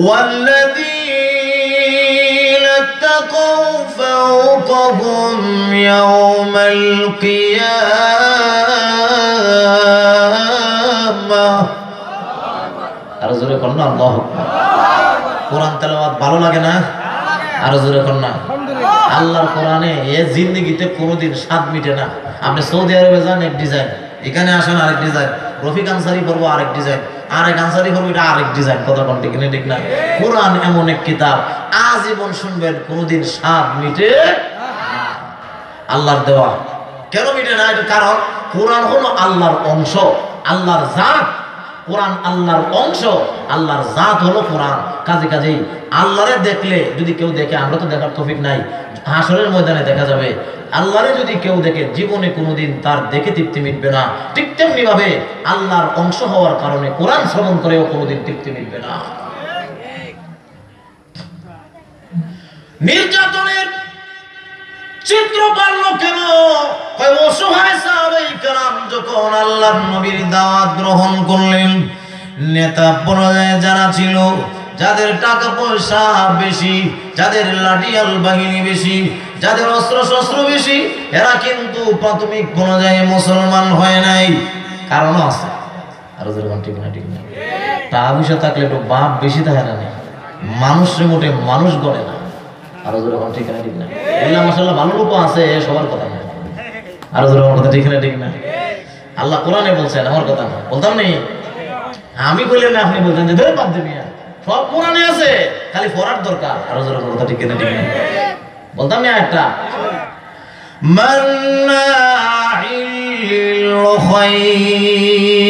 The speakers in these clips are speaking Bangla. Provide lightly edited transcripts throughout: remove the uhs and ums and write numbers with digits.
ওয়াল্লাযীনা তাকাউ ফাওকাহুম ইয়াওমাল কিয়ামাহ। আরো জোরে করুন না আল্লাহু আকবার। কোরআন তেলাওয়াত ভালো লাগে না? আরো জোরে করুন না। আল্লাহর কোরআনে এ জিন্দেগিতে কোনোদিন স্বাদ মিটে না। আপনি সৌদি আরবে যান এক ডিজাইন, এখানে আসেন আরেক ডিজাইন, রফিক আনসারি পড়বো আরেক ডিজাইন, আরেক আনসারি পড়বো এটা আরেক ডিজাইন। কথা কোন ঠিক ঠিক না? কোরআন এমন এক কিতাব, আজীবন শুনবেন, কোনোদিন স্বাদ মিটে না। আল্লাহর দেওয়া। কেন মিটে না? এটা কারণ কোরআন হলো আল্লাহর অংশ, আল্লাহর জাত। কোরআন আল্লাহর অংশ, আল্লাহর জাত হলো কোরআন। কাজেই আল্লাহরে দেখলে, যদি কেউ দেখে, আমরা তো দেখার তৌফিক নাই, হাসরের ময়দানে দেখা যাবে। আল্লাহরে যদি কেউ দেখে, জীবনে কোনোদিন তার দেখে তৃপ্তি মিটবে না। ঠিক তেমনি ভাবে আল্লাহর অংশ হওয়ার কারণে কোরআন শ্রবণ করেও কোনোদিন তৃপ্তি মিটবে না। নির্যাতনের চিত্র পারল কেন? অসহায় সাহাবায়ে কেরাম যখন আল্লাহর নবীর দাওয়াত গ্রহণ করলেন, নেতা পর্যায়ে যারা ছিল, যাদের টাকা পয়সা বেশি, যাদের লাঠিয়াল বাহিনী বেশি, যাদের অস্ত্র শস্ত্র বেশি, এরা কিন্তু প্রাথমিক পর্যায়ে মুসলমান হয় নাই। কারণ আছে। আরো যেরকম ঠিক না ঠিক না? টাকা পয়সা থাকলে একটু বাপ বেশি থাকে না, মানুষের মোটে মানুষ গড়ে না। আরো যেরকম ঠিক না ঠিক না? এগুলা মাশাআল্লাহ ভালো লোক আছে, সবার কথা না। আরো যেরকম কথা ঠিক না ঠিক না? আল্লাহ কোরআনে বলছেন, আমার কথা না, বলতাম নেই আমি বললেন না, আপনি বলতেন যে ধরে বাদ দেবি। সব কোরআনে আছে, খালি পড়ার দরকার। আরো যেরকম কথা ঠিক না ঠিক না? বলতাম না একটা মান্নাইল খায়র।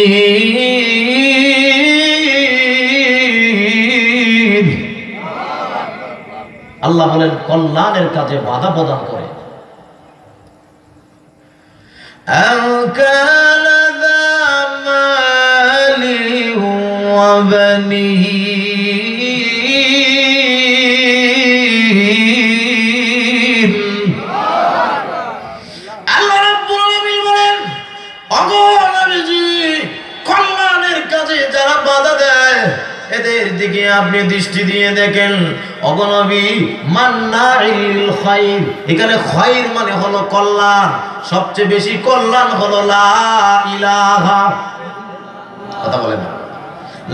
আল্লাহ বলেন কল্যাণের কাজে বাধা প্রদান করে। আল্লাহ রাব্বুল আলামিন বলেন, ওগো নবীজি, কল্যাণের কাজে যারা বাধা দেয় এদের দিকে আপনি দৃষ্টি দিয়ে দেখেন। ওগো নবী, মান্নাইল খায়র, এখানে খায়র মানে হলো কল্যাণ। সবচেয়ে বেশি কল্যাণ হলো লা ইলাহা, কথা বলেন না,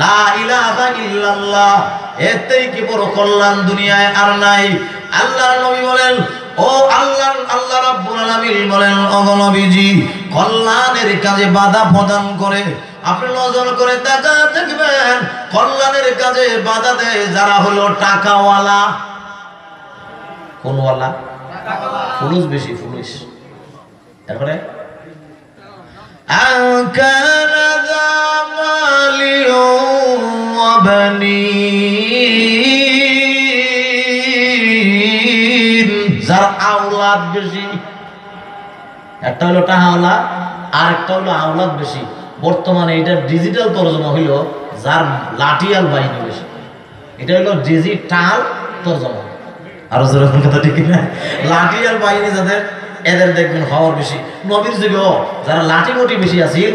লা ইলাহা ইল্লাল্লাহ। এতেই কি বড় কল্যাণ দুনিয়ায় আর নাই। আল্লাহর নবী বলেন, ও আল্লাহ রাব্বুল আলামিন বলেন, ওগো নবীজি, কল্যাণের কাজে বাধা প্রদান করে। আপনি নজর করে দেখবেন, কল্যাণের কাজে বাধা দেয় যারা হলো টাকাওয়ালা। কোনওয়ালা? ফুলুস বেশি, ফুলুস। তারপরে যার আওলাদ বেশি। একটা হলো টাকাওয়ালা, আর একটা হলো আওলাদ বেশি। বর্তমানে এটা ডিজিটাল তরজমা হইল যার লাঠিয়াল বাহিনী বেশি। এটা হলো ডিজিটাল তরজমা। আরো যেরকম কথা ঠিক না? লাঠিয়াল বাহিনী যাদের, এদের দেখবেন হওয়ার বেশি। নবীর যুগেও যারা লাঠি মোটি বেশি আছিল,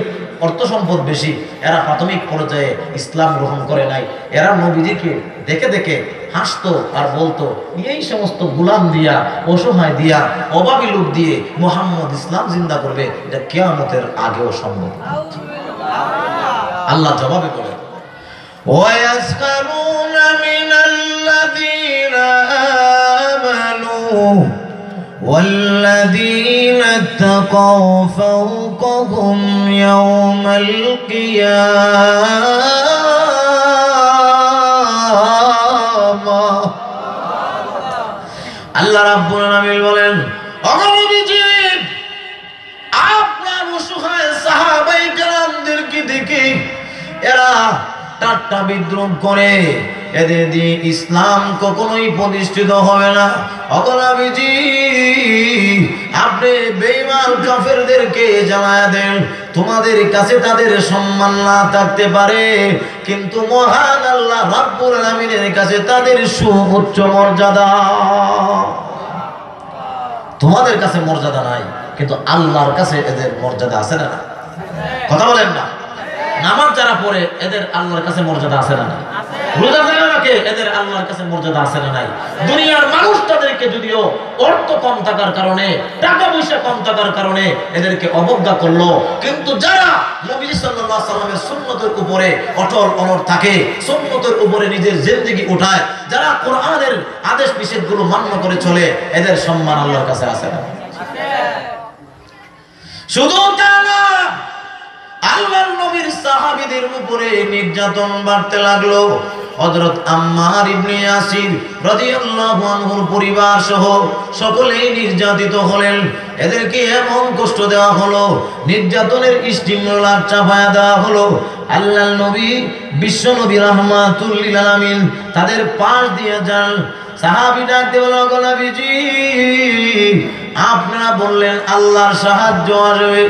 অর্থ সম্পদ বেশি, এরা প্রাথমিক পর্যায়ে ইসলাম গ্রহণ করে নাই। এরা নবীজিকে দেখে দেখে হাসতো আর বলতো, এই সমস্ত গুলাম দিয়া, অসহায় দিয়া, অভাবী লোক দিয়ে মুহাম্মদ ইসলাম জিন্দা করবে, এটা কিয়ামতের আগেও সম্ভব। আল্লাহ জবাবে বলে, ওয়ায়াসখারুনা মিনাল্লাযীনা আমানু والذين اتقوا فوقهم يوم القيامة। আল্লাহ রাব্বুল আলামিন বলেন, ওগো নবীজি, আপনার অসহায় সাহাবায়ে কেরামদেরকে দেখে এরা ঠাট্টা বিদ্রুপ করে, এদের দিয়ে ইসলাম কখনোই প্রতিষ্ঠিত হবে না। ওগো নবীজি, আপনি বেঈমান কাফেরদেরকে জানায়া দেন, তোমাদের কাছে তাদের সম্মান না থাকতে পারে, কিন্তু মহান আল্লাহ রাব্বুল আলামিনের কাছে তাদের সুউচ্চ মর্যাদা। তোমাদের কাছে মর্যাদা নাই, কিন্তু আল্লাহর কাছে এদের মর্যাদা আছে না? কথা বলেন না? নামাজ যারা পড়ে এদের আল্লাহর কাছে মর্যাদা আছে না? রোজা যারা থাকে এদের আল্লাহর কাছে মর্যাদা আছে না নাই? দুনিয়ার মানুষ তাদেরকে যদিও অর্থ কম থাকার কারণে, টাকা পয়সা কম থাকার কারণে এদেরকে অবজ্ঞা করলো, কিন্তু যারা নবী সাল্লাল্লাহু আলাইহি সাল্লামের সুন্নতের উপরে অটল অনড় থাকে, সুন্নতের উপরে নিজের জিন্দেগি উঠায়, যারা কোরআনের আদেশ নিষেধগুলো মান্য করে চলে, এদের সম্মান আল্লাহর কাছে আছে না? শুধু তা না, আল্লাহর নবীর সাহাবীদের উপরে নির্যাতন বাড়তে লাগলো। হযরত আম্মার ইবনে ইয়াসির রাদিয়াল্লাহু আনহুর পরিবার সহ সকলেই নির্যাতিত হলেন। এদেরকে এমন কষ্ট দেওয়া হলো, নির্যাতনের স্টিমুলার চাপায়া দেওয়া হলো। আল্লাহর নবী, বিশ্ব নবী রাহমাতুল লিল আলামিন তাদের পাশ দিয়ে যান। সাহাবী ডাকতে বলল, নবীজি আপনারা বললেন আল্লাহর সাহায্য আসবে,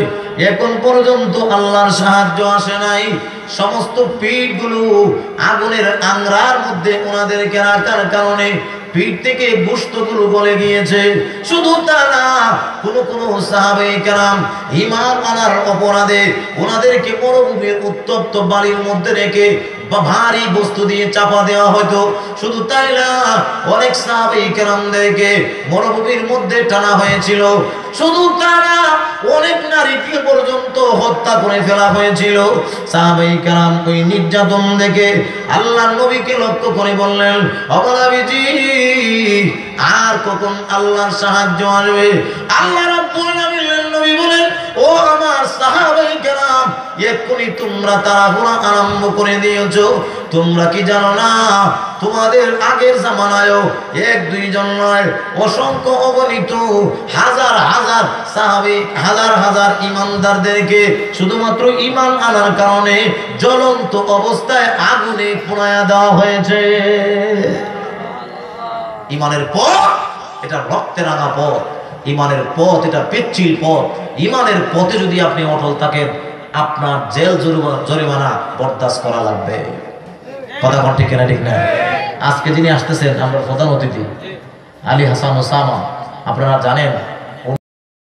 এখন পর্যন্ত আল্লাহর সাহায্য আসে নাই। সমস্ত পিঠগুলো আগুনের আংরার মধ্যে ওনাদেরকে রাখার কারণে পিঠ থেকে গোশতগুলো গলে গিয়েছে। শুধু তা না, কোন সাহাবায়ে কেরাম ঈমান আনার অপরাধে ওনাদেরকে মরুভূমির উত্তপ্ত বালির মধ্যে রেখে ভারী বস্তু দিয়ে চাপা দেওয়া হতো। শুধু তাই না, অনেক সাহাবায়ে কেরামদেরকে মরুভূমির মধ্যে টানা হয়েছিল। শুধু তা না, অনেক নারীকে পর্যন্ত হত্যা করে ফেলা হয়েছিল। সাহাবায়ে কেরাম ওই নির্যাতন দেখে আল্লাহর নবীকে লক্ষ্য করে বললেন, ও নবীজি আর কখন আল্লাহর সাহায্য আসবে? আল্লাহ রাব্বুল আলামিন নবী বলেন, ও আমার সাহাবায়ে কেরাম, এক্ষুনি তোমরা তাড়াহুড়া আরম্ভ করে দিয়েছো। তোমরা কি জানো না, তোমাদের আগের জামানায়ও এক দুইজন নয়, অসংখ্য অগণিত হাজার হাজার সাহাবী, হাজার হাজার ঈমানদারদেরকে শুধুমাত্র ঈমান আনার কারণে জ্বলন্ত অবস্থায় আগুনে পোড়ায়া দেওয়া হয়েছে। ঈমানের পথ এটা রক্তে রাঙা পথ, ঈমানের পথ এটা পিচ্ছিল পথ। ঈমানের পথে যদি আপনি অটল থাকেন, আপনার জেল জরিমানা বরদাস্ত করা লাগবে। কথা কোন ঠিক না? ঠিক না? আজকে যিনি আসতেছেন আমরা প্রধান অতিথি আলী হাসান ওসামা, আপনারা জানেন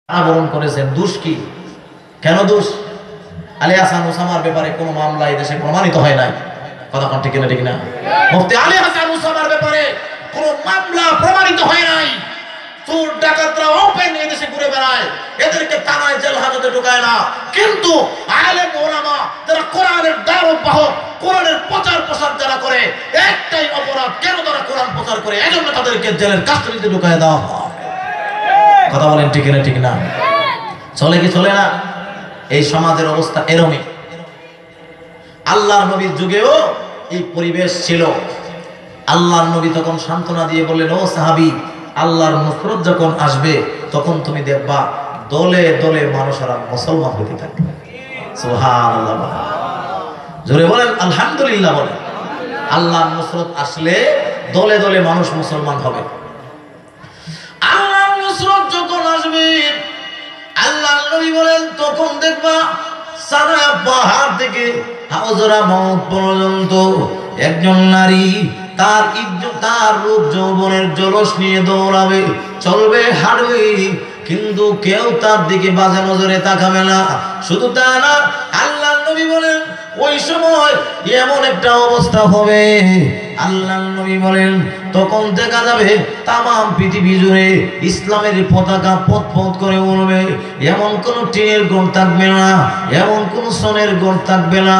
বরণ করেছেন। দোষ কি? কেন দোষ? আলী হাসান ওসামার ব্যাপারে কোনো মামলা এই দেশে প্রমাণিত হয় নাই। কথা কোন ঠিক না? ঠিক না? মুফতি আলী হাসান ওসামার ব্যাপারে কোনো মামলা প্রমাণিত হয় নাই। চোর ডাকাতরা ওপেন এই দেশে ঘুরে বেড়ায়, এদেরকে থানায় জেল হাজতে ঢুকায় না। কিন্তু আলেম ওলামা যারা কোরআনের দাওয়াত বাহক, কোরআনের প্রচার প্রসার যারা করে, একটাই অপরাধ, কেন তারা কোরআন প্রচার করে, এজন্য তাদেরকে জেলের কাস্টডিতে ঢুকায় দেওয়া হয়। কথা বলেন ঠিক না? ঠিক না? চলে কি চলে না? এই সমাজের অবস্থা এরকমই। আল্লাহর নবীর যুগেও এই পরিবেশ ছিল। আল্লাহর নবী তখন সান্ত্বনা দিয়ে বললেন, ও সাহাবী, আল্লাহর নুসরত যখন আসবে তখন তুমি দেখবা দলে দলে মানুষেরা মুসলমান হতে থাকবে। সুবহানাল্লাহ, জোরে বলেন আলহামদুলিল্লাহ বলেন। আল্লাহর নুসরত আসলে দলে দলে মানুষ মুসলমান হবে। আল্লাহর নুসরত যখন আসবে, আল্লাহর নবী বলেন, তখন দেখবা সারা পাহাড় থেকে হাওজরা মউত পর্যন্ত একজন নারী তার ইজ্জত, তার রূপ যৌবনের জলস নিয়ে দৌড়াবে, চলবে, হাঁটবে, কিন্তু কেউ তার দিকে বাজে নজরে তাকাবে না। শুধু তা না, আল্লাহর নবী বলেন ওই সময় এমন একটা অবস্থা হবে, আল্লাহর নবী বলেন তখন দেখা যাবে তামাম পৃথিবী জুড়ে ইসলামের পতাকা পথ পথ করে উড়বে। এমন কোন টিনের ঘর থাকবে না, এমন কোন সোনের ঘর থাকবে না,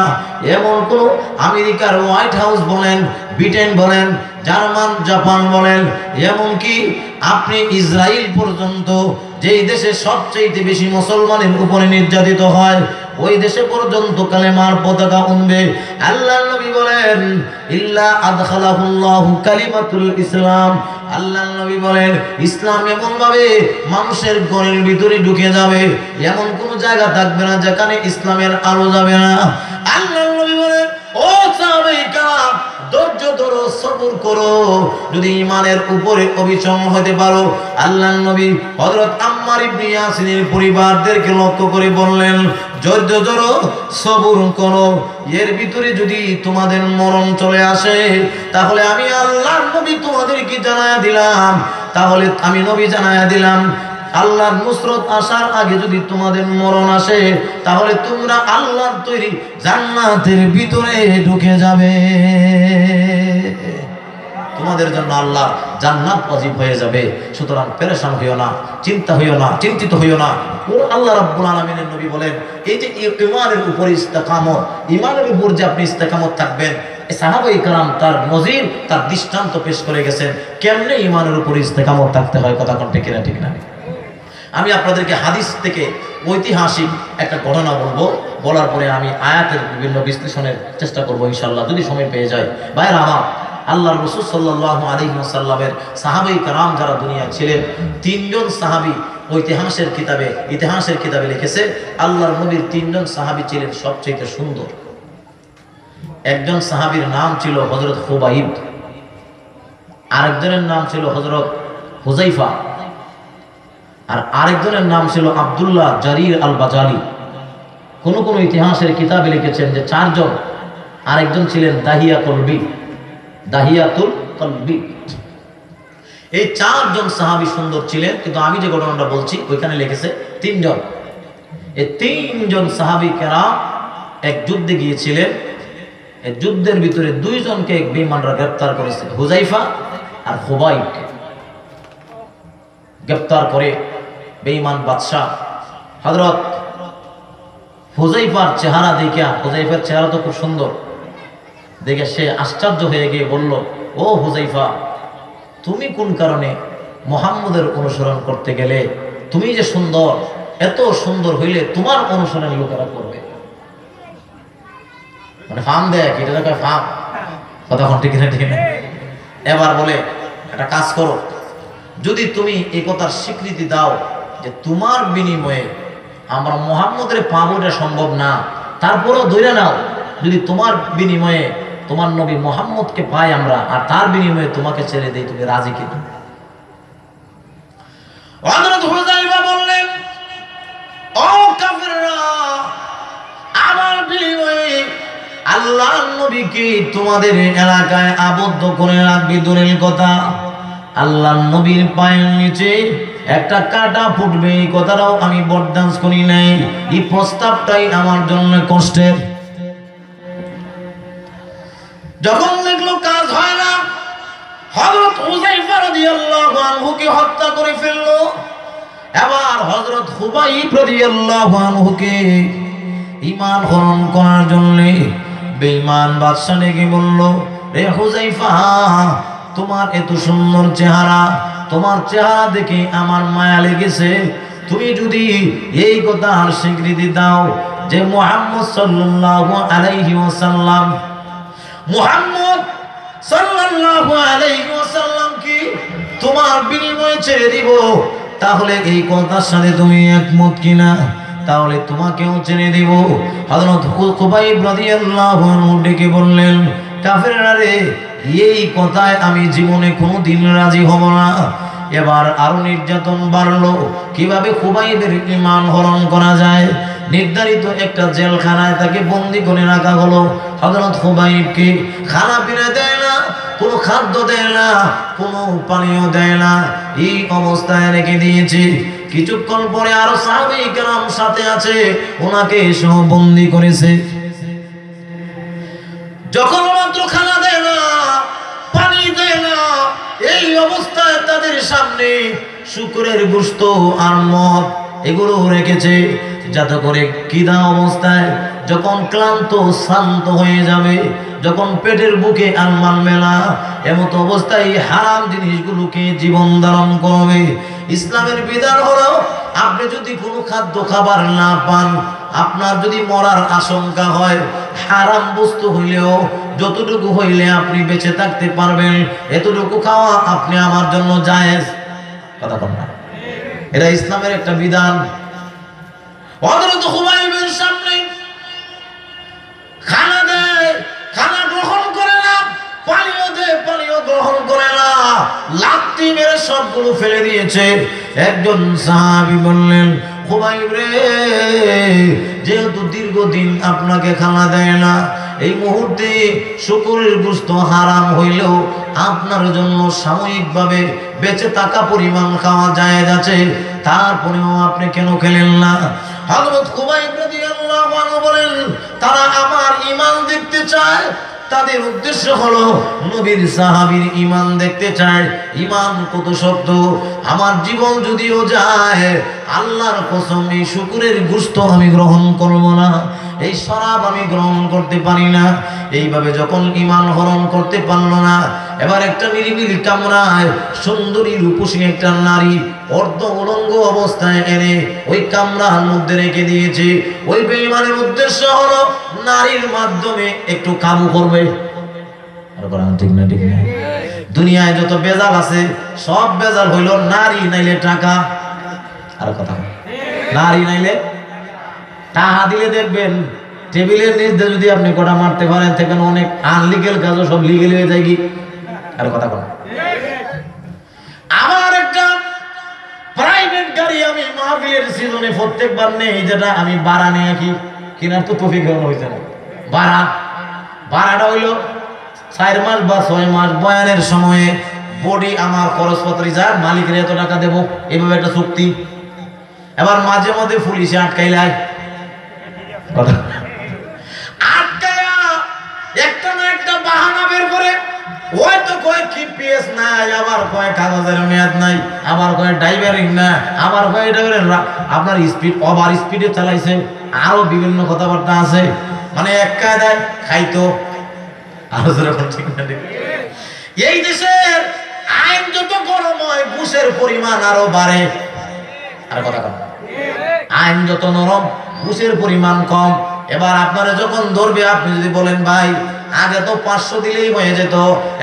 এমন কোন আমেরিকার হোয়াইট হাউস বলেন, ব্রিটেন বলেন, জার্মান, জাপান বলেন, এমনকি আপনি ইসরায়েল পর্যন্ত, যেই দেশে সবচেয়ে বেশি মুসলমানের উপরে নির্যাতিত হয়, ওই দেশে পর্যন্ত কালেমার পতাকা উড়বে। আল্লাহর নবী বলেন, ইল্লা আদখালাহুল্লাহু কালিমাতুল ইসলাম। আল্লাহর নবী বলেন, ইসলাম এমন ভাবে মানুষের ঘরের ভিতরে ঢুকে যাবে, এমন কোন জায়গা থাকবে না যেখানে ইসলামের আলো যাবে না। আল্লাহর নবী বলেন, ও সাহাবায়ে কেরাম, ধৈর্য ধরো, সবর করো, যদি ঈমানের উপরে অবিচল হতে পারো। আল্লাহর নবী হযরত আম্মার ইবনে ইয়াসিরের পরিবারদেরকে লক্ষ্য করে বললেন, ধৈর্য ধরো, সবর করো, এর ভিতরে যদি তোমাদের মরণ চলে আসে, তাহলে আমি আল্লাহর নবী তোমাদেরকে জানায়া দিলাম, তাহলে আমি নবী জানায়া দিলাম, আল্লাহর নুসরত আসার আগে যদি তোমাদের মরণ আসে, তাহলে তোমরা আল্লাহর তৈরি জান্নাতের ভিতরে ঢুকে যাবে। তোমাদের জন্য আল্লাহ জান্নাত ওয়াজিব হয়ে যাবে। সুতরাং পেরেশান হইও না, চিন্তা হইও না, চিন্তিত হইও না। আল্লাহ রাব্বুল আলামিনের নবী বলেন, এই যে ঈমানের উপর ইস্তেকামত, ঈমানের উপর যে আপনি ইস্তেকামত থাকবেন, সাহাবায়ে কেরাম তার নজির, তার দৃষ্টান্ত পেশ করে গেছেন কেমনে ঈমানের উপর ইস্তেকামত থাকতে হয়। কথা কোন ঠিক না ঠিক না? আমি আপনাদেরকে হাদিস থেকে ঐতিহাসিক একটা ঘটনা বলবো, বলার পরে আমি আয়াতের বিভিন্ন বিশ্লেষণের চেষ্টা করবো ইনশাআল্লাহ, যদি সময় পেয়ে যায়। ভাইরা আমার, আল্লাহর রাসূল সাল্লাল্লাহু আলাইহি ওয়াসাল্লামের সাহাবায়ে কেরাম যারা দুনিয়ায় ছিলেন, তিনজন সাহাবী ইতিহাসের কিতাবে লিখেছে আল্লাহর নবীর তিনজন সাহাবী ছিলেন সবচেয়ে সুন্দর। একজন সাহাবীর নাম ছিল হযরত খুবাইব, আরেকজনের নাম ছিল হযরত হুযাইফা, আর আরেকজনের নাম ছিল আব্দুল্লাহ জারির আল বাজালি। কোন কোন ইতিহাসের কিতাবে লিখেছেন যে চারজন, আরেকজন ছিলেন দাহিয়াতুল কলবি। এই চারজন সাহাবী সুন্দর ছিলেন, কিন্তু আমি যে ঘটনাটা বলছি ওইখানে লিখেছে তিনজন। এই তিনজন সাহাবী কেরাম এক যুদ্ধে গিয়েছিলেন। এই যুদ্ধের ভিতরে দুইজনকে বেঈমানরা গ্রেফতার করেছে, হুযাইফা আর খুবাইবকে গ্রেফতার করে বেঈমান বাদশা হযরত হুযাইফার চেহারা দেখে, হুযাইফার চেহারা তো খুব সুন্দর দেখে সে আশ্চর্য হয়ে গিয়ে বলল, ও হুযাইফা, তুমি কোন কারণে মুহাম্মদের অনুসরণ করতে গেলে? তুমি যে সুন্দর, এত সুন্দর হইলে তোমার অনুসরণ লোকেরা করবে। মানে ফার্ম দেয়, এটা দেখো ফার্ম। কথা কোন ঠিক না ঠিক না? এবার বলে, একটা কাজ করো, যদি তুমি এই কথার স্বীকৃতি দাও যে তোমার বিনিময়ে আমরা মুহাম্মদের পাবো, এটা সম্ভব না, তারপরেও ধরে নাও, যদি তোমার বিনিময়ে তোমার নবী মুহাম্মদকে পাই আমরা, আর তার বিনিময়ে তোমাকে ছেড়ে দেই, তুমি রাজি কিনা? হযরত হুযাইফা বললেন, ও কাফিররা, আমার বিনিময়ে আল্লাহর নবীকে তোমাদের এলাকায় আবদ্ধ করে রাখবি দূরের কথা, আল্লাহর নবীর পায়ের নিচে একটা কাঁটা ফুটবে, এই কথাটাও আমি বরদাস্ত করি নাই। এই প্রস্তাবটাই আমার জন্য কষ্টের। যখন দেখলো কাজ হয় না, হযরত হুযাইফা রাদিয়াল্লাহু আনহুকে হত্যা করে ফেললো। এবার হযরত খুবাইব রাদিয়াল্লাহু আনহুকে ঈমান গ্রহণ করার জন্য বেঈমান বাদশা ডেকে বলল, রে হুযাইফা, তোমার এত সুন্দর চেহারা, তোমার চেহারা দেখে আমার মায়া লেগেছে। তুমি যদি এই কথার স্বীকৃতি দাও যে মুহাম্মদ সাল্লাল্লাহু আলাইহি ওয়াসাল্লাম, মুহাম্মদ সাল্লাল্লাহু আলাইহি ওয়াসাল্লাম কি তোমার বিনিময়ে ছেড়ে দিব, তাহলে এই কথার সাথে তুমি একমত কিনা? তাহলে তোমাকেও ছেড়ে দিব। হযরত খুবাইব রাদিয়াল্লাহু আনহু ডেকে বললেন, কাফেররা রে, এই কথায় আমি জীবনে কোনোদিন রাজি হব না। এবার আরো নির্যাতন বাড়লো, কিভাবে খুবাইবের ঈমান হরণ করা যায়। নির্ধারিত একটা জেলখানায় তাকে বন্দি করে রাখা হলো। হযরত খুবাইবকে খানা পিনা দেয় না, কোনো খাদ্য দেয় না, কোনো পানীয় দেয় না, এই অবস্থায় রেখে দিয়েছে। কিছুক্ষণ পরে আরো সাহাবায়ে কেরাম সাথে আছে, ওনাকে সহ বন্দি করেছে। যখন মাত্র খানা দেয় না, পানি দেয় না, এই অবস্থায় তাদের সামনে শুকরের গোশত আর মদ এগুলো রেখেছে, যাতে করে কিদা অবস্থায় যখন ক্লান্ত শান্ত হয়ে যাবে, যখন পেটের বুকে আর মানবে না, এমত অবস্থায় হারাম জিনিসগুলোকে জীবন ধারণ করবে। ইসলামের বিধান হলো, আপনি যদি কোনো খাদ্য খাবার না পান, আপনার যদি মরার আশঙ্কা হয়, হারাম বস্তু হইলেও যতটুকু হইলে আপনি বেঁচে থাকতে পারবেন, এতটুকু খাওয়া আপনি আমার জন্য জায়েজ। কথা বল না, এটা ইসলামের একটা বিধান। হযরত খুবাইবের সামনে খানা দেয়, খানা গ্রহণ করে না, পানীয় দেয়, পানীয় গ্রহণ করে না, লাথি মেরে সবগুলো ফেলে দিয়েছে। একজন সাহাবী বললেন, খুবাইব রে, যেহেতু দীর্ঘদিন আপনাকে খানা দেয় না, এই মুহূর্তে শুকরের গোশত হারাম হইলেও আপনার জন্য সাময়িকভাবে বেঁচে থাকা পরিমাণ খাওয়া জায়েজ আছে, তারপরেও আপনি কেন খেলেন না? হযরত খুবাইব রাদিয়াল্লাহু আনহু বলেন, তারা আমার ঈমান দেখতে চায়, তাদের উদ্দেশ্য হলো নবীর সাহাবীর ঈমান দেখতে চায়। ঈমান কত শক্ত, আমার জীবন যদিও যায় আল্লাহর কসম এই শুকরের গোশত আমি গ্রহণ করব না, এই শরাব আমি গ্রহণ করতে পারি না। এইভাবে যখন ঈমান হরণ করতে পারল না, এবার একটা নিরিবিলি কামরায় সুন্দরী রূপসী একটা নারী অর্ধ উলঙ্গ অবস্থায় এনে ওই কামরার মধ্যে রেখে দিয়েছে। ওই বেঈমানের উদ্দেশ্য হলো নারীর মাধ্যমে একটু কাবু করবে। ঠিক না? ঠিক না? দুনিয়ায় যত বেজাল আছে সব বেজাল হইল নারী নাইলে টাকা। আর কথা, নারী নাইলে টাকা দিলে দেখবেন টেবিলের নিচে যদি আপনি কোটা মারতে পারেন দেখবেন অনেক আনলিগেল কাজও সব লিগেল হয়ে যায়। কি আর কথা বল। আমার একটা প্রাইভেট গাড়ি আমি মাহফিলের সিজনে প্রত্যেকবার নেই, যেটা আমি ভাড়া নিয়ে কিনার তো তৌফিক হয়েছে না। ভাড়াটা হইল 4 মাস বা 6 মাস বয়ানের সময়ে বডি আমার খরচপত্র যাক, মালিকের এত টাকা দেবো, এইভাবে একটা চুক্তি। এবার মাঝে মধ্যে পুলিশে আটকাইলায় কথা আটকায়া একটা না একটা বাহানা বের করে, ওই তো কয় কি পিএস নাই, আবার কয় কাগজের মেয়াদ নাই, আবার কয় ড্রাইভারিং না, আবার কয় এটা আপনার স্পিড ওভার স্পিডে চালাইছে, আরো বিভিন্ন কথাবার্তা আছে। মানে এক কায়দায় খাইতো। ঠিক না? এই দেশের আইন যত গরম হয় ঘুষের পরিমাণ আরো বাড়ে। আর কথা কম, আইন যত নরম ঘুষের পরিমাণ কম। এবার আপনারা যখন ধরবে, আপনি যদি বলেন ভাই আগে তো 500 দিলেই হয়ে যেত,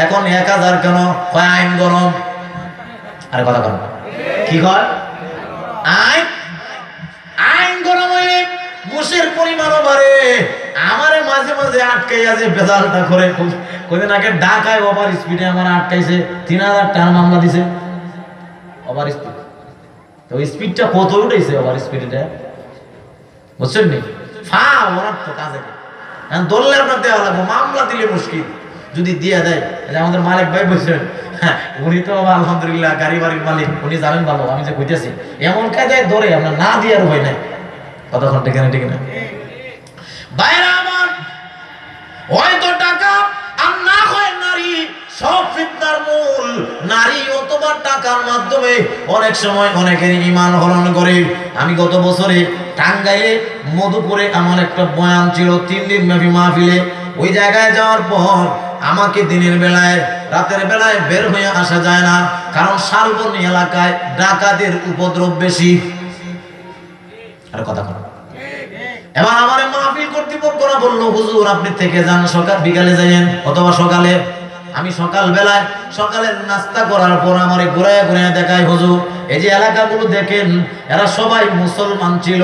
এখন 1000 কেন? হয় আইন গরম। আরে কথা কম, কি কয়? আইন গরম হইলে ঘুষের পরিমাণও বাড়ে। আমারে মাঝে মাঝে আটকাইয়া যে বেজালটা করে, কদিন আগে ঢাকায় ওভার স্পিডে আমার আটকাইছে, 3000 টাকা মামলা দিছে ওভার স্পিড। তো স্পিডটা কত উঠেছে ওভার স্পিডটা, বুঝছেন নি? ওনার তো কাজে ধরলে আপনার দেওয়া লাগবে, মামলা দিলে মুশকিল। যদি দিয়ে দেয়, আমাদের মালিক ভাই বলছেন, হ্যাঁ উনি তো আলহামদুলিল্লাহ গাড়ি বাড়ির মালিক, উনি জানেন ভালো আমি যে কইতেছি, এমন কায়দায় ধরে আমরা না দিয়ে আর হয় নাই। কতক্ষণ ঠিক না? ঠিক না? বাইরে আমার হয়তো টাকা আর না হয় নারী, সব ফিতনার মূল নারী অথবা টাকার মাধ্যমে অনেক সময় অনেকের ঈমান হরণ করে। আমি গত বছরে টাঙ্গাইলে মধুপুরে আমার একটা বয়ান ছিল 3 দিন ব্যাপী মাহফিলে। ওই জায়গায় যাওয়ার পর আমাকে দিনের বেলায় রাতের বেলায় বের হয়ে আসা যায় না, কারণ শালবনী এলাকায় ডাকাতের উপদ্রব বেশি। আর কথা বল। এবার আমার মাহফিল কর্তৃপক্ষরা বললো, হুজুর আপনি থেকে যান, সকাল বিকালে যাইয়েন অথবা সকালে। আমি সকালবেলায় সকালের নাস্তা করার পর আমারে ঘুরায় ঘুরায় দেখায়, হুজুর এই যে এলাকাগুলো দেখেন এরা সবাই মুসলমান ছিল,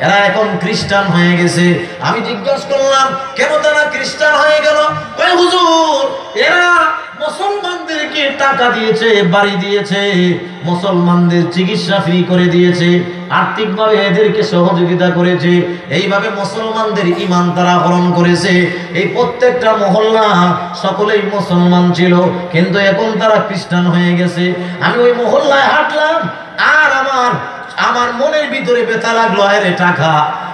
এরা এখন খ্রিস্টান হয়ে গেছে। আমি জিজ্ঞাসা করলাম কেন তারা খ্রিস্টান হয়ে গেল? ওই হুজুর এরা মুসলমানদেরকে টাকা দিয়েছে, বাড়ি দিয়েছে, মুসলমানদের চিকিৎসা ফ্রি করে দিয়েছে, আর্থিকভাবে এদেরকে সহযোগিতা করেছে, এইভাবে মুসলমানদের ঈমান তারা হরণ করেছে। এই প্রত্যেকটা মহল্লা সকলেই মুসলমান ছিল, কিন্তু এখন তারা খ্রিস্টান হয়ে গেছে। আমি ওই মহল্লায় হাঁটলাম আর আমার মনের ভিতরে ব্যথা লাগলো, আরে টাকা,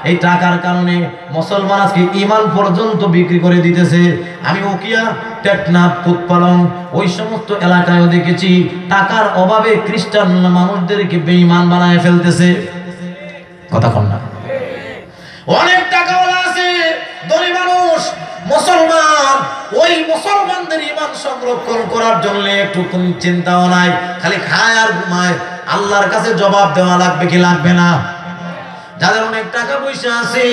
এই টাকার কারণে মুসলমান আজকে ঈমান পর্যন্ত বিক্রি করে দিতেছে। আমি উকিয়া, টেকনাফ, উৎপালন ওই সমস্ত এলাকায়ও দেখেছি টাকার অভাবে খ্রিস্টান মানুষদেরকে বেঈমান বানায় ফেলতেছে। কথা কন না? অনেক টাকাওয়ালা আছে, ধনী মানুষ, মুসলমান, ওই মুসলমানদের ঈমান সংরক্ষণ করার জন্য একটু চিন্তাও নাই, খালি খায় আর ঘুমায়। আল্লাহর কাছে জবাব দেওয়া লাগবে কি লাগবে না? যাদের অনেক টাকা পয়সা আছে,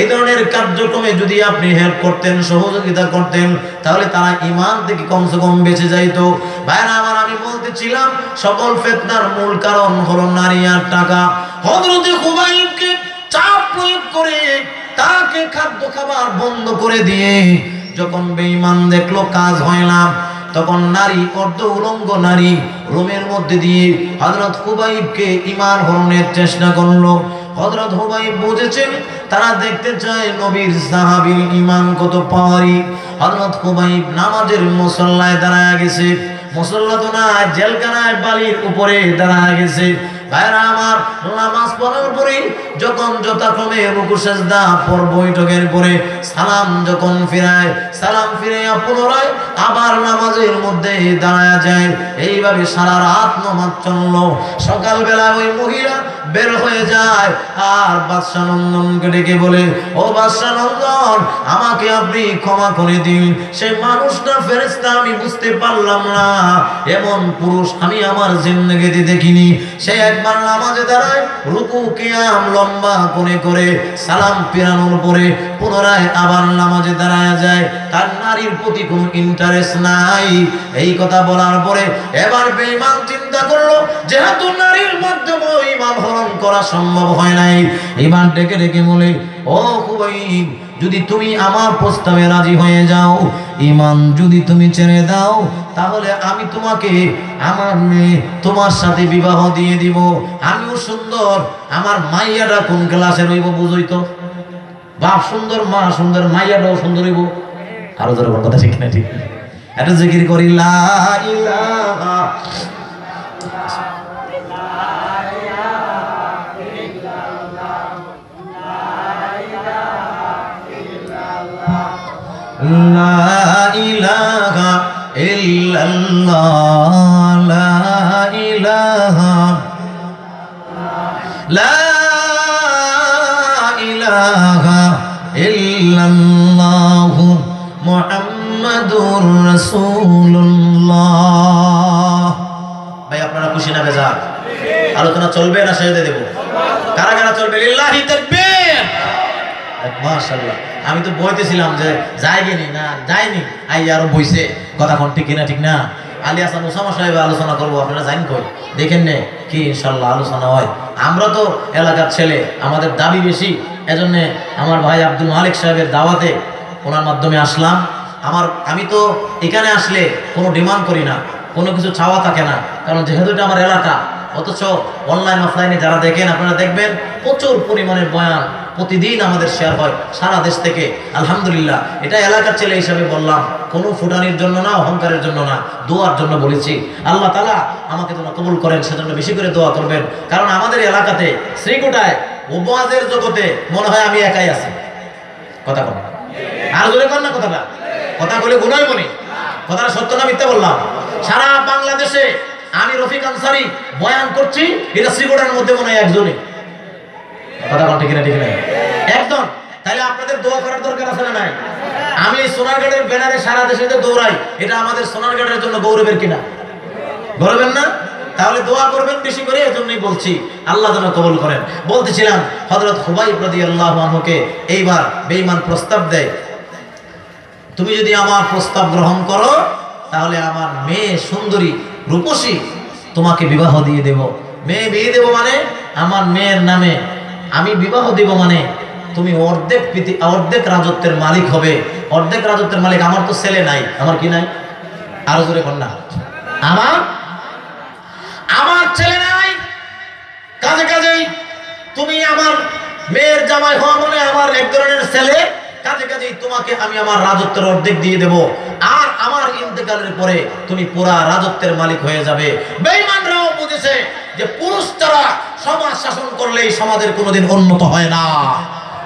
এই ধরনের কার্যক্রমে যদি আপনি হেল্প করতেন, সহযোগিতা করতেন, তাহলে তারা ঈমান থেকে কমসে কম বেঁচে যাইতো। ভাইরা আমার, আমি বলতেছিলাম সকল ফিতনার মূল কারণ হলো নারী আর টাকা। হযরত খুবাইবকে চাপ প্রয়োগ করে তাকে খাদ্য খাবার বন্ধ করে দিয়ে যখন বেঈমান দেখলো কাজ হয় না, তখন নারী, অর্ধ উলঙ্গ নারী রুমের মধ্যে দিয়ে হযরত খুবাইবকে ঈমান হরণের চেষ্টা করলো। হযরত খুবাইব বুঝেছেন তারা দেখতে চায় নবীর সাহাবীর ঈমান কত পাওয়ারি। হযরত খুবাইব নামাজের মুসল্লায় দাঁড়ায় গেছে, মুসল্লা তো না, জেলখানায় বালির উপরে দাঁড়ায় গেছে। ভাইরা আমার, নামাজ পড়ার পরে যখন যথাক্রমে রুকু সিজদা পর বৈঠকের পরে সালাম যখন ফিরায়, সালাম ফিরে পুনরায় আবার নামাজের মধ্যে দাঁড়ায় যায়। এইভাবে সারা রাত নামাজ চললো। সকালবেলা ওই মহিলা বের হয়ে যায় আর বাদশা নন্দনকে ডেকে বলে, ও বাদশা নন্দন, আমাকে আপনি ক্ষমা করে দিন। সেই মানুষটা ফেরেশতা আমি বুঝতে পারলাম না, এমন পুরুষ আমি আমার জিন্দেগিতে দেখিনি। সে একবার নামাজে দাঁড়ায়, রুকু কিয়াম লম্বা করে করে সালাম ফিরানোর পরে পুনরায় আবার নামাজে দাঁড়ায় যায়। তার নারীর প্রতি কোনো ইন্টারেস্ট নাই। এই কথা বলার পরে এবার বেঈমান চিন্তা করলো, যেহেতু নারীর মাধ্যমে ঈমান হরণ করা সম্ভব হয় নাই, ঈমান ডেকে ডেকে বলে, ও খুবাইব, যদি তুমি আমার প্রস্তাবে রাজি হয়ে যাও, ঈমান যদি তুমি ছেড়ে দাও, তাহলে আমি তোমাকে আমার মেয়ে তোমার সাথে বিবাহ দিয়ে দিব। আমিও সুন্দর, আমার মাইয়াটা কোন ক্লাসে রইব বুঝই তো। বাপ সুন্দর, মা সুন্দর, মাইয়াটাও সুন্দর হইব। আরো ধরো কথা ঠিক না? ঠিক এটা জিকির করি, লা ইলাহা লা ইলাহা ইল্লাল্লাহ, লা ইলাহা, লা ইলাহা ইল্লাল্লাহ মুহাম্মাদুর রাসূলুল্লাহ। ভাই আপনারা খুশি না বেজার? আলোচনা চলবে না শেষ দিয়ে দেব? কারা কারা চলবে? লিল্লাহি তাকবীর, মাশাআল্লাহ। আমি তো বইতেছিলাম যে যাইনি না, যাইনি, আই আরো বইছে। কথা কোন ঠিক না? ঠিক না? আলী হাসান ওসামা সাহেব আলোচনা করবো, আপনারা জানেন কই? দেখেন নে কি ইনশাল্লাহ আলোচনা হয়। আমরা তো এলাকার ছেলে, আমাদের দাবি বেশি, এজন্য আমার ভাই আব্দুল মালিক সাহেবের দাওয়াতে ওনার মাধ্যমে আসলাম। আমি তো এখানে আসলে কোনো ডিমান্ড করি না, কোনো কিছু চাওয়া থাকে না, কারণ যেহেতু এটা আমার এলাকা। অথচ অনলাইন অফলাইনে যারা দেখেন, আপনারা দেখবেন প্রচুর পরিমাণের বয়ান প্রতিদিন আমাদের শেয়ার হয় সারা দেশ থেকে। আলহামদুলিল্লাহ, এটা এলাকার ছেলে হিসাবে বললাম, কোনো ফুটানির জন্য না, অহংকারের জন্য না, দোয়ার জন্য বলেছি। আল্লাহ তাআলা আমাকে তোমরা কবুল করেন, সেজন্য বেশি করে দোয়া করবেন। কারণ আমাদের এলাকাতে শ্রীকোটায় ওয়াজের জগতে মনে হয় আমি একাই আছি। কথা বল, আর জোরে কর না কথাটা। কথা বলে গুনাই বলি, কথাটা সত্য না মিথ্যা বললাম? সারা বাংলাদেশে আমি রফিক আনসারী বয়ান করছি, এটা শ্রীকোটার মধ্যে মনে হয় একজনই। কথা বল ঠিক না? ঠিক না? একদম। তাহলে আপনাদের দোয়া করার দরকার আছে না নাই? আমি সোনারগাঁয়ের ব্যানারে সারা দেশে দৌড়াই, এটা আমাদের সোনারগাঁয়ের জন্য গৌরবের কিনা? গৌরবের না? তাহলে দোয়া করবেন বেশি করে, এজন্যই বলছি, আল্লাহ যেন কবুল করেন। বলতেছিলাম হযরত খুবাইব রাদিয়াল্লাহু আনহুকে এইবার বেঈমান প্রস্তাব দেয়, তুমি যদি আমার প্রস্তাব গ্রহণ করো, তাহলে আমার মেয়ে সুন্দরী রূপসী তোমাকে বিবাহ দিয়ে দেব। মেয়ে বিয়ে দেব মানে আমার মেয়ের নামে আমি বিবাহ দেব, মানে তুমি অর্ধেক রাজত্বের মালিক হবে। অর্ধেক রাজত্বের মালিক আমার তো ছেলে নাই, আমার কি নাই? আরো জোরে কর না। আমার ছেলে নাই, কাজেই তুমি আমার মেয়ের জামাই হওয়া মানে আমার এক ধরনের ছেলে। কাজেই তোমাকে আমি আমার রাজত্বের অর্ধেক দিয়ে দেব, আর আমার ইন্তেকালের পরে তুমি পুরা রাজত্বের মালিক হয়ে যাবে। বেঈমানরাও বুঝেছে যে পুরুষ ছাড়া সমাজ শাসন করলেই সমাজের কোনোদিন উন্নত হয় না।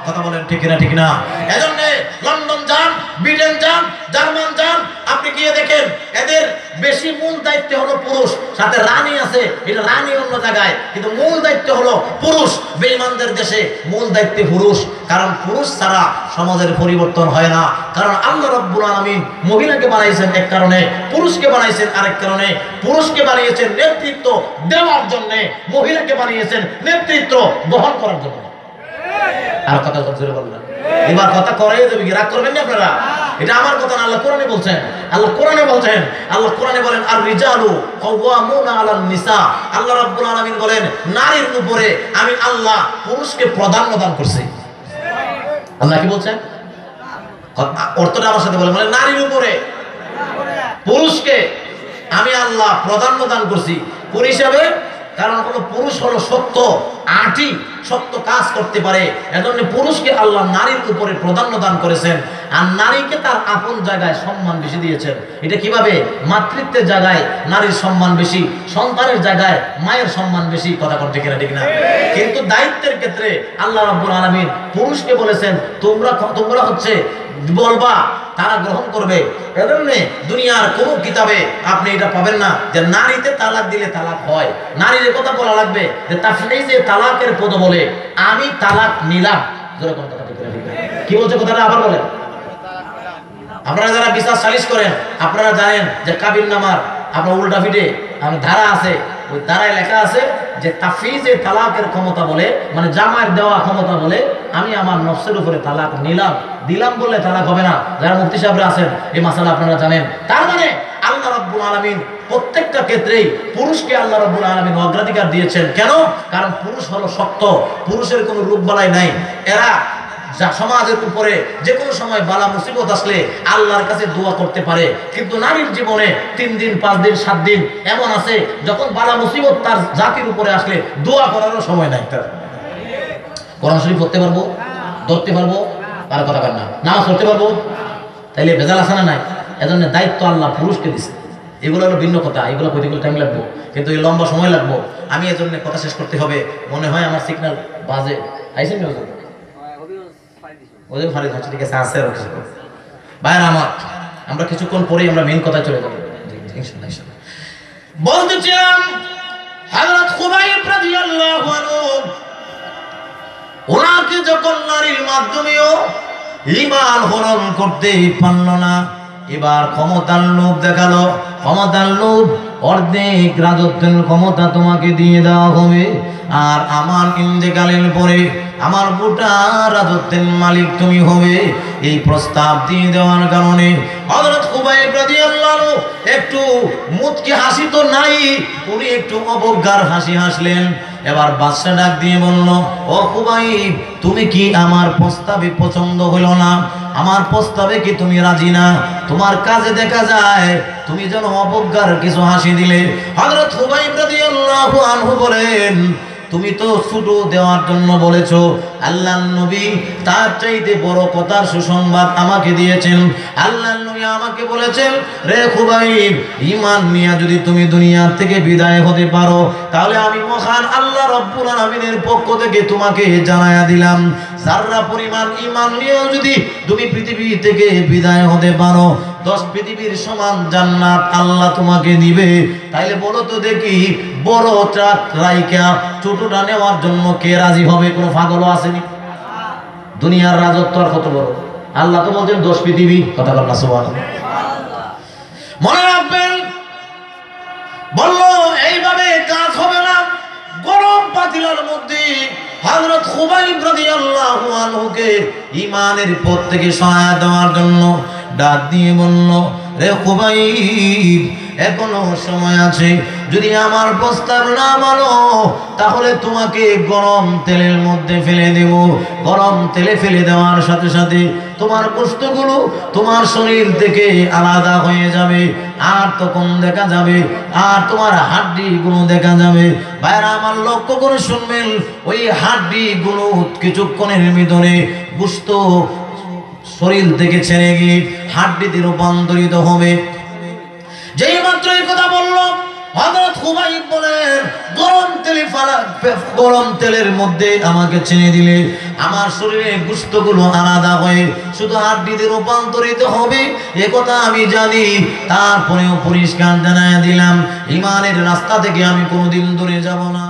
কথা বলেন ঠিক না? ঠিক না? এজন্য লন্ডন যান, ব্রিটেন যান, জার্মান যান, আপনি গিয়ে দেখেন এদের বেশি মূল দায়িত্ব হলো পুরুষ, সাথে রানী আছে, এটা রানী অন্য জায়গায়, কিন্তু মূল দায়িত্ব হলো পুরুষ। বেঈমানদের দেশে মূল দায়িত্ব পুরুষ, কারণ পুরুষ ছাড়া সমাজের পরিবর্তন হয় না। কারণ আল্লাহ রাব্বুল আলামিন মহিলাকে বানাইছেন এক কারণে, পুরুষকে বানাইছেন আরেক কারণে। পুরুষকে বানিয়েছেন নেতৃত্ব দেওয়ার জন্য, মহিলাকে বানিয়েছেন নেতৃত্ব বহন করার জন্য। আর কথা জোরে বলবেন, এবার কথা করে যাবে কি? রাগ করবেন না আপনারা? এটা আমার কথা না, আল্লাহ কোরআনে বলছেন। আল্লাহ কোরআনে বলছেন, আল্লাহ কোরআনে বলেন আর রিজালু কাওয়ামুনা আলান নিসা। আল্লাহ রাব্বুল আলামিন বলেন নারীর উপরে আমি আল্লাহ পুরুষকে প্রাধান্য দান করছি। আল্লাহ কি বলছেন? অর্থটা আমার সাথে বলেন, মানে নারীর উপরে পুরুষকে আমি আল্লাহ প্রাধান্য দান করছি। কোন হিসাবে? কারণ হলো পুরুষ হলো সত্য আটি, সত্য কাজ করতে পারে। এজন্য পুরুষকে আল্লাহ নারীর উপরে প্রাধান্য দান করেছেন, আর নারীকে তার আপন জায়গায় সম্মান বেশি দিয়েছেন। এটা কিভাবে? মাতৃত্বের জায়গায় নারীর সম্মান বেশি, সন্তানের জায়গায় মায়ের সম্মান বেশি। কথা করতে কিনা ঠিক না? কিন্তু দায়িত্বের ক্ষেত্রে আল্লাহ রাব্বুল আলামিন পুরুষকে বলেছেন তোমরা হচ্ছে বলবা, তারা গ্রহণ করবে। এজন্য দুনিয়ার কোন কিতাবে আপনি এটা পাবেন না যে নারীতে তালাক দিলে তালাক হয়। নারীর কথা বলা লাগবে যে তাফসীরে তালাকের পদ বলে আমি তালাক নিলাম। যেরকম কথা কি বলছে কথাটা আবার বলেন। আপনারা যারা বিচার সালিশ করেন আপনারা জানেন যে কাবিননামার আপনার উল্টা ফিটে ধারা আছে, ওই ধারায় লেখা আছে যে তাফসীরে তালাকের ক্ষমতা বলে, মানে জামাইয়ের দেওয়া ক্ষমতা বলে আমি আমার নফসের উপরে তালাক নিলাম। দিলাম বললে তালাক হবে না। যারা মুফতি সাহেবরা আছেন এই মাসালা আপনারা জানেন। তার মানে আল্লাহ রাব্বুল আলামিন প্রত্যেকটা ক্ষেত্রেই পুরুষকে আল্লাহ রাব্বুল আলামিন অগ্রাধিকার দিয়েছেন। কেন? কারণ পুরুষ হলো শক্ত, পুরুষের কোনো রূপবালাই নাই। এরা যা সমাজের উপরে যে কোনো সময় বালা মুসিবত আসলে আল্লাহর কাছে দোয়া করতে পারে। কিন্তু নারীর জীবনে 3 দিন 5 দিন 7 দিন এমন আছে যখন বালা মুসিবত তার জাতির উপরে আসলে দোয়া করারও সময় নাই। তার কোরআন শরীফ পড়তে পারবো, ধরতে পারবো, তার কথা বলেন না, নামাজ পড়তে পারবো, তাইলে ভেজাল আছে না নাই? এজন্য দায়িত্ব আল্লাহ পুরুষকে দিচ্ছে। এগুলো হলো ভিন্ন কথা, এগুলো কইতে গেলে টাইম লাগবে, কিন্তু এই লম্বা সময় লাগবে। আমি এজন্য কথা শেষ করতে হবে। মনে হয় আমার সিগন্যাল বাজে আইছেন না? ওদের ফারিদ হচ্ছে, ঠিক আছে, আছে আর কিছু বাইরে আমার আমরা কিছুক্ষণ পরেই আমরা মেইন কথায় চলে যাবো ইনশাআল্লাহ। ইনশাআল্লাহ বলতেছিলাম হযরত খুবাইব রাদিয়াল্লাহু আনহু ওনাকে যখন নারীর মাধ্যমেও ঈমান হরণ করতে পারল না, এবার ক্ষমতার লোভ দেখালো। ক্ষমতার লোভ, অর্ধেক রাজত্বের ক্ষমতা তোমাকে দিয়ে দেওয়া হবে, আর আমার ইন্তেকালের পরে আমার গোটা রাজত্বের মালিক তুমি হবে। এই প্রস্তাব দিয়ে দেওয়ার কারণে হযরত খুবাইব রাদিয়াল্লাহু আনহু একটু মুচকি হাসি তো নাই, উনি একটু অবজ্ঞার হাসি হাসলেন। এবার বাদশা ডাক দিয়ে বলল, ও খুবাইব, তুমি কি আমার প্রস্তাবে পছন্দ হলো না? আমার প্রস্তাবে কি তুমি রাজি না? তোমার কাজে দেখা যায় তুমি যেন অবজ্ঞার কিছু হাসি দিলে। হযরত খুবাইব রাদিয়াল্লাহু আনহু বলেন, তুমি তো ছুটো দেওয়ার জন্য বলেছো, আল্লাহর নবী তার চাইতে বড় কথার সুসংবাদ আমাকে দিয়েছেন। আল্লাহর নবী আমাকে বলেছেন, রে খুবাইব, ঈমান নিয়ে যদি তুমি দুনিয়া থেকে বিদায় হতে পারো তাহলে আমি মহান আল্লাহ রাব্বুল আলামিনের পক্ষ থেকে তোমাকে জানায়া দিলাম, যারা পরিমাণ ঈমান নিয়ে যদি তুমি পৃথিবী থেকে বিদায় হতে পারো 10 পৃথিবীর সমান জান্নাত আল্লাহ তোমাকে দিবে। তাইলে বলো তো দেখি, বড়টা রাইকা ছোটটা নেওয়ার জন্য কে রাজি হবে? কোনো পাগল আসেনি? দুনিয়ার রাজত্ব আর কত বড়? আল্লাহ তো বলছেন 10 পৃথিবী। কথা বল না সুবহানাল্লাহ। মনে রাখবেন, বলল এইভাবে কাজ হবে না। গরম পাতিলার মধ্যে হযরত খুবাইব রাদিয়াল্লাহু আনহুকে ঈমানের পথ থেকে সহায়তা দেওয়ার জন্য ডাক দিয়ে বলল, রে খুবাইব, এখনো সময় আছে। যদি আমার প্রস্তাব না মানো তাহলে তোমাকে গরম তেলের মধ্যে ফেলে দেব। গরম তেলে ফেলে দেওয়ার সাথে সাথে তোমার কষ্টগুলো তোমার শরীর থেকে আলাদা হয়ে যাবে, আর তখন দেখা যাবে, আর তোমার হাড্ডিগুলো দেখা যাবে। ভাইরা আমার লক্ষ্য করে শুনবেন, ওই হাড্ডিগুলো কিছুক্ষণের ভিতরে গোশত শরীর থেকে ছেড়ে গিয়ে হাড্ডিতে রূপান্তরিত হবে। যেই মাত্র এই কথা বলল, হযরত খুবাইব বলেন, গরম তেলের মধ্যে আমাকে ছেড়ে দিলে আমার শরীরে গোশতগুলো আলাদা হয়ে শুধু হাড্ডিতে রূপান্তরিত হবে, এ কথা আমি জানি। তারপরেও পরিষ্কার জানায় দিলাম, ঈমানের রাস্তা থেকে আমি কোনোদিন দূরে যাব না।